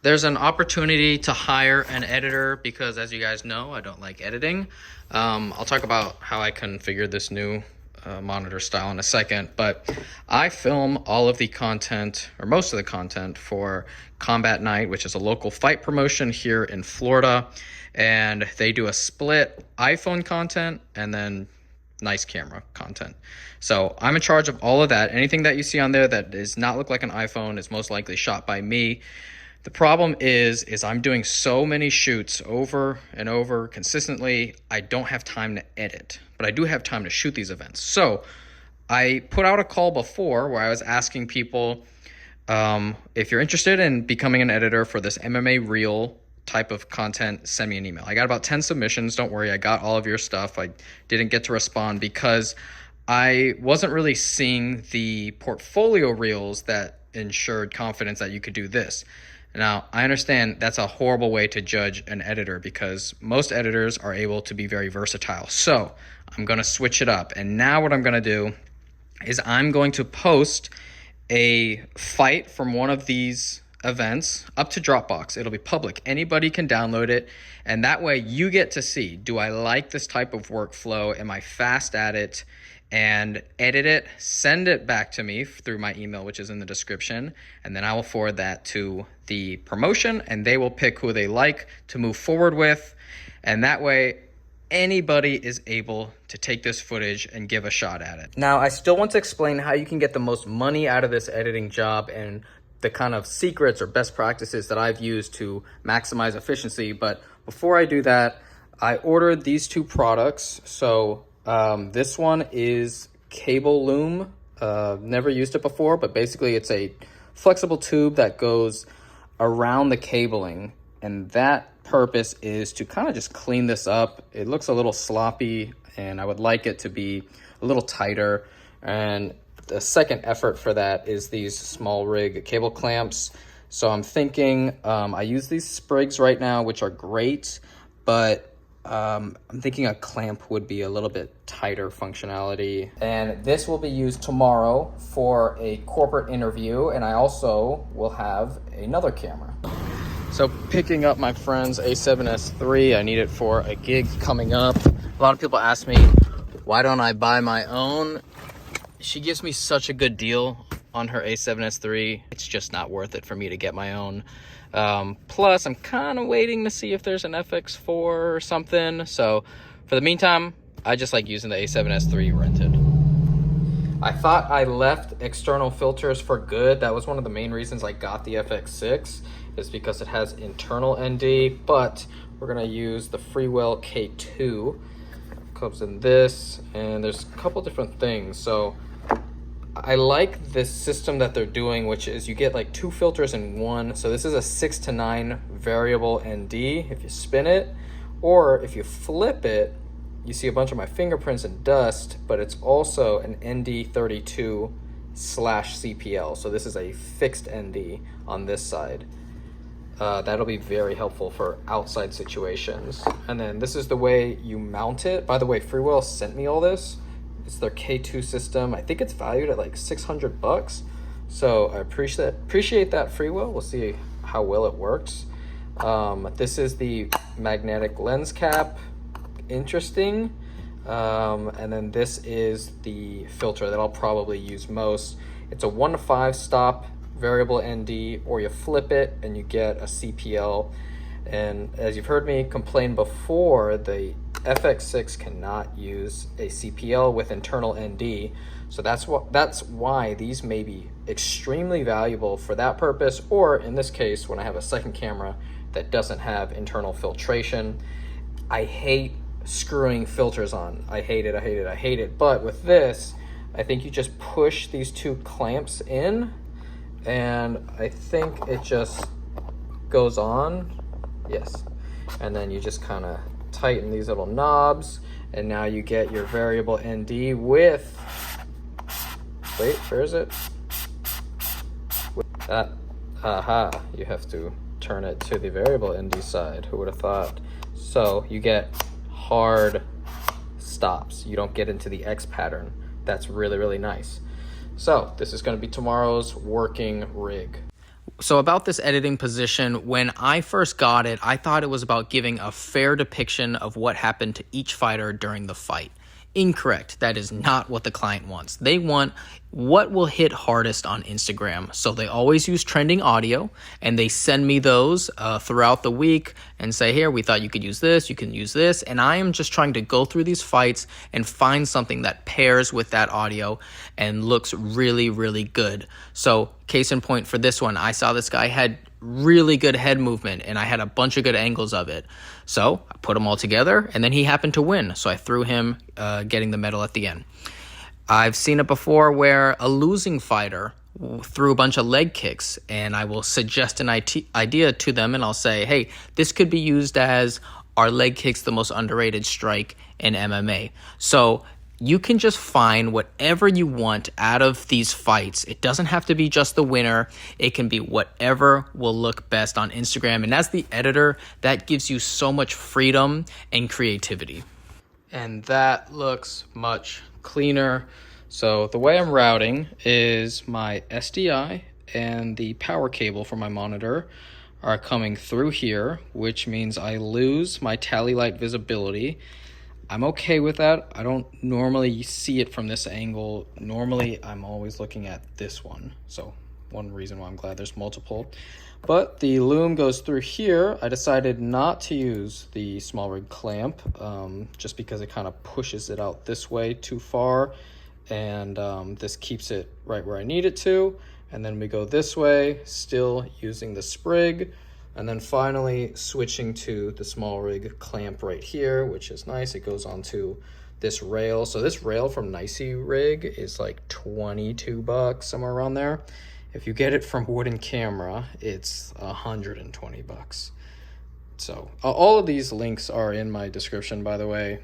there's an opportunity to hire an editor because, as you guys know, I don't like editing. I'll talk about how I configured this new monitor style in a second, but I film all of the content, or most of the content, for Combat Night, which is a local fight promotion here in Florida, and they do a split iPhone content and then nice camera content. So I'm in charge of all of that. Anything that you see on there that does not look like an iPhone is most likely shot by me. The problem is I'm doing so many shoots over and over consistently, I don't have time to edit, but I do have time to shoot these events. So I put out a call before where I was asking people, if you're interested in becoming an editor for this MMA reel type of content, send me an email. I got about 10 submissions. Don't worry, I got all of your stuff. I didn't get to respond because I wasn't really seeing the portfolio reels that ensured confidence that you could do this. Now, I understand that's a horrible way to judge an editor because most editors are able to be very versatile. So I'm going to switch it up. And now what I'm going to do is I'm going to post a fight from one of these events up to Dropbox. It'll be public. Anybody can download it. And that way you get to see, do I like this type of workflow? Am I fast at it? And edit it, send it back to me through my email, which is in the description. And then I will forward that to the promotion and they will pick who they like to move forward with. And that way, anybody is able to take this footage and give a shot at it. Now, I still want to explain how you can get the most money out of this editing job and the kind of secrets or best practices that I've used to maximize efficiency. But before I do that, I ordered these two products. So this one is Cable Loom. Never used it before, but basically it's a flexible tube that goes around the cabling, and that purpose is to kind of just clean this up. It looks a little sloppy, and I would like it to be a little tighter. And the second effort for that is these small rig cable clamps. So I'm thinking, I use these sprigs right now, which are great, but I'm thinking a clamp would be a little bit tighter functionality. And this will be used tomorrow for a corporate interview, and I also will have another camera. So picking up my friend's A7S III, I need it for a gig coming up. A lot of people ask me, why don't I buy my own? She gives me such a good deal on her A7S III. It's just not worth it for me to get my own. Plus, I'm kind of waiting to see if there's an Fx6 or something. So for the meantime, I just like using the A7S III rented. I thought I left external filters for good. That was one of the main reasons I got the Fx6, is because it has internal ND, but we're gonna use the Freewell K2. Comes in this, and there's a couple different things. So I like this system that they're doing, which is you get like two filters in one. So this is a 6 to 9 variable ND if you spin it, or if you flip it, you see a bunch of my fingerprints and dust, but it's also an ND32 / CPL. So this is a fixed ND on this side. That'll be very helpful for outside situations. And then this is the way you mount it. By the way, Freewell sent me all this. It's their K2 system. I think it's valued at like 600 bucks. So I appreciate that, Freewell. We'll see how well it works. This is the magnetic lens cap. Interesting. And then this is the filter that I'll probably use most. It's a 1 to 5 stop variable ND, or you flip it and you get a CPL. And as you've heard me complain before, the Fx6 cannot use a CPL with internal ND. So that's why these may be extremely valuable for that purpose, or in this case, when I have a second camera that doesn't have internal filtration. I hate screwing filters on. I hate it. But with this, I think you just push these two clamps in, and I think it just goes on. Yes. And then you just kind of tighten these little knobs, and now you get your variable ND with, wait, where is it? With that, you have to turn it to the variable ND side. Who would have thought? So you get hard stops. You don't get into the X pattern. That's really, really nice. So this is going to be tomorrow's working rig. So about this editing position, when I first got it, I thought it was about giving a fair depiction of what happened to each fighter during the fight. Incorrect. That is not what the client wants. They want what will hit hardest on Instagram. So they always use trending audio, and they send me those throughout the week and say, here, we thought you could use this, you can use this. And I am just trying to go through these fights and find something that pairs with that audio and looks really, really good. So case in point for this one, I saw this guy had really good head movement and I had a bunch of good angles of it. So I put them all together and then he happened to win. So I threw him getting the medal at the end. I've seen it before where a losing fighter threw a bunch of leg kicks and I will suggest an idea to them and I'll say, hey, this could be used as are leg kicks the most underrated strike in MMA. So you can just find whatever you want out of these fights. It doesn't have to be just the winner. It can be whatever will look best on Instagram. And as the editor, that gives you so much freedom and creativity. And that looks much cleaner. So the way I'm routing is my SDI and the power cable for my monitor are coming through here, which means I lose my tally light visibility. I'm okay with that. I don't normally see it from this angle. Normally, I'm always looking at this one. So one reason why I'm glad there's multiple. But the loom goes through here. I decided not to use the small rig clamp just because it kind of pushes it out this way too far. And this keeps it right where I need it to. And then we go this way, still using the sprig. And then finally switching to the small rig clamp right here, which is nice. It goes onto this rail. So this rail from Nicey Rig is like 22 bucks, somewhere around there. If you get it from Wooden Camera, it's 120 bucks. So all of these links are in my description, by the way.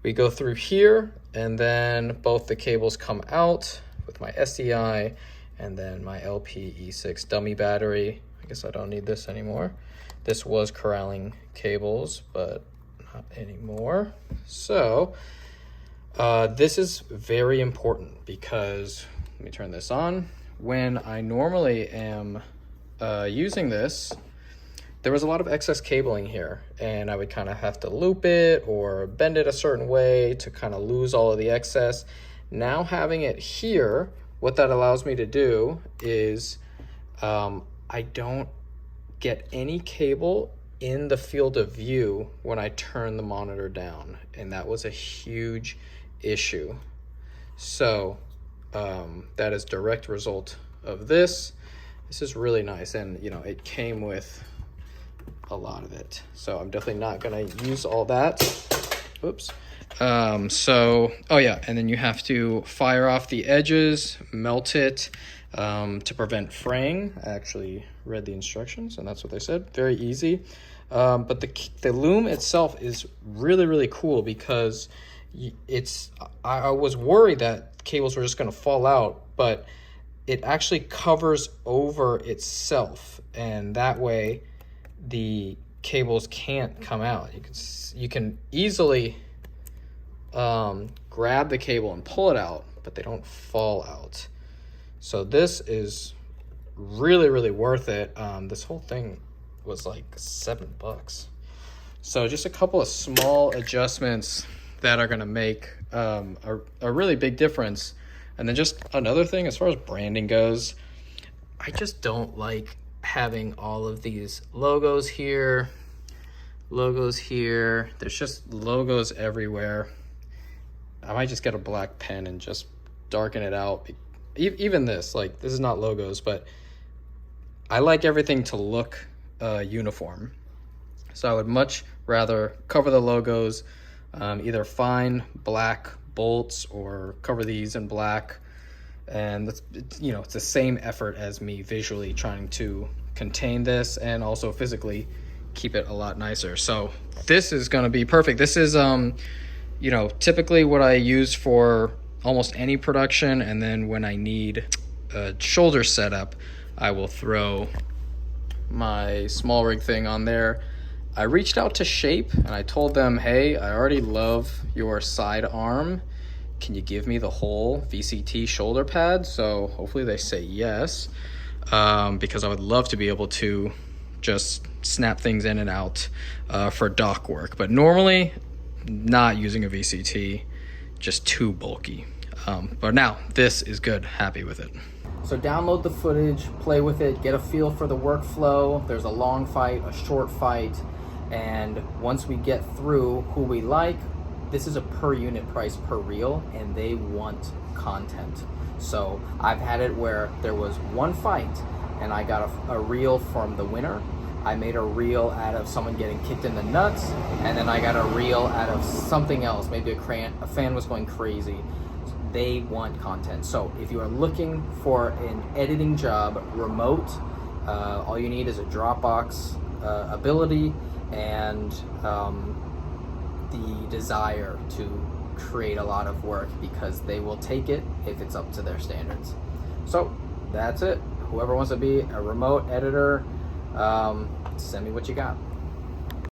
We go through here and then both the cables come out with my SDI and then my LPE6 dummy battery. I guess I don't need this anymore. This was corralling cables, but not anymore. So this is very important because, let me turn this on. When I normally am using this, there was a lot of excess cabling here and I would kind of have to loop it or bend it a certain way to kind of lose all of the excess. Now having it here, what that allows me to do is I don't get any cable in the field of view when I turn the monitor down, and that was a huge issue. So that is direct result of this. This is really nice, and you know, it came with a lot of it. So I'm definitely not gonna use all that. Oops. Oh yeah, and then you have to fire off the edges, melt it, to prevent fraying. I actually read the instructions and that's what they said. Very easy. But the loom itself is really, really cool because I was worried that cables were just going to fall out, but it actually covers over itself, and that way the cables can't come out. You can easily grab the cable and pull it out, but they don't fall out. So this is really, really worth it. This whole thing was like $7. So just a couple of small adjustments that are going to make a really big difference. And then just another thing, as far as branding goes, I just don't like having all of these logos here, logos here. There's just logos everywhere. I might just get a black pen and just darken it out. Even this, like, this is not logos, but I like everything to look uniform. So I would much rather cover the logos, either find black bolts or cover these in black. And that's, you know, it's the same effort as me visually trying to contain this and also physically keep it a lot nicer. So this is going to be perfect. This is, you know, typically what I use for almost any production. And then when I need a shoulder setup, I will throw my small rig thing on there. I reached out to Shape and I told them, hey, I already love your side arm. Can you give me the whole VCT shoulder pad? So hopefully they say yes. because I would love to be able to just snap things in and out for dock work. But normally, not using a VCT, just too bulky. But now, this is good. Happy with it. So download the footage, play with it, get a feel for the workflow. There's a long fight, a short fight, and once we get through who we like, this is a per unit price per reel, and they want content. So I've had it where there was one fight and I got a reel from the winner. I made a reel out of someone getting kicked in the nuts, and then I got a reel out of something else. Maybe a fan was going crazy. They want content. So if you are looking for an editing job remote, all you need is a Dropbox ability and the desire to create a lot of work, because they will take it if it's up to their standards. So that's it. Whoever wants to be a remote editor, send me what you got.